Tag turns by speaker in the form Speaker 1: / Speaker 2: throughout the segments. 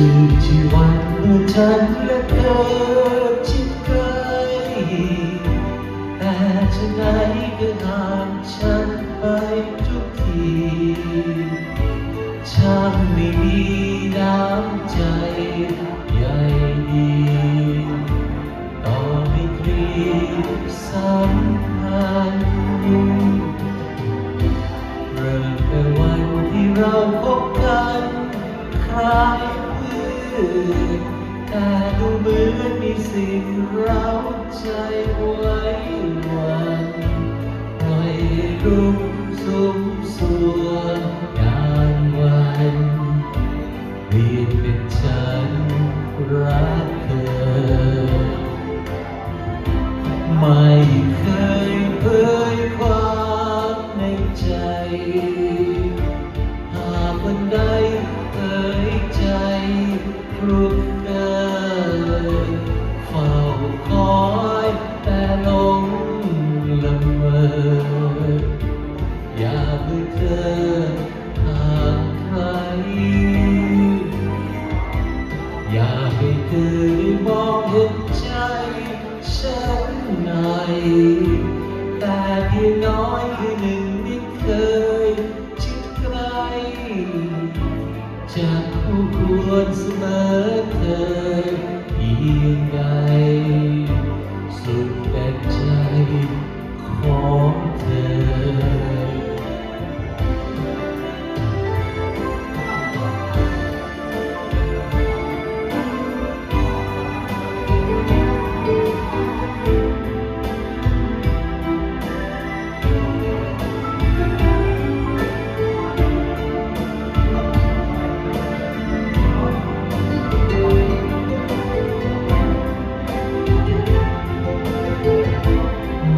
Speaker 1: ชื่อชีวันเมื่อฉันและเธอชิดใกล้แต่ฉันไหนก็ห่างฉันไปทุกทีช่างไม่มีน้ำใจใหญ่ดีต่อไม่คลีสัมพันธ์เริ่มแต่วันที่เราพบกันคล้ายเพื่อนแต่ดูเหมือนมีสิ่งเร้าใจไว้วันปล่อยรุ่งสุมสวงงานวันเปลี่ยนเป็นฉันรักเธอไม่เคยเผยความในใจหากวันใดเผยใจกลุกเกินเฝ้าคอยแต่หลงละเมออยากให้เธอห่างไกลอยากให้เธอได้มองเห็นใจฉันหน่อยแต่เพียงน้อยคือหนึ่งที่เคยชิดใกล้จะคู่ควรเสมอเธอเพียงใดสุดแต่ใจของเธอ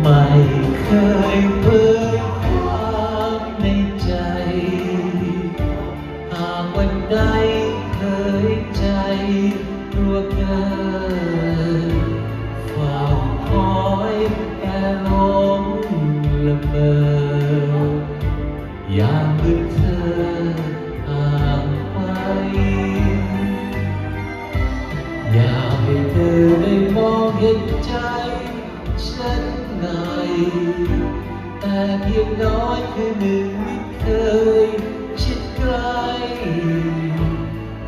Speaker 1: ไม่เคยเผยความในใจหากวันใดเคยใจตัวเกินเฝ้าคอยแต่หลงละเมออยากให้เธอห่างไปอยากให้เธอได้มองเห็นใจฉันหน่อยแต่เพียงน้อยคือหนึ่งไม่เคยชิดใกล้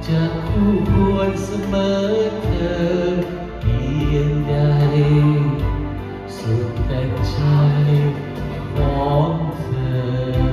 Speaker 1: จะคู่ควรเสมอเธอเพียงใดสุดแต่ใจของเธอ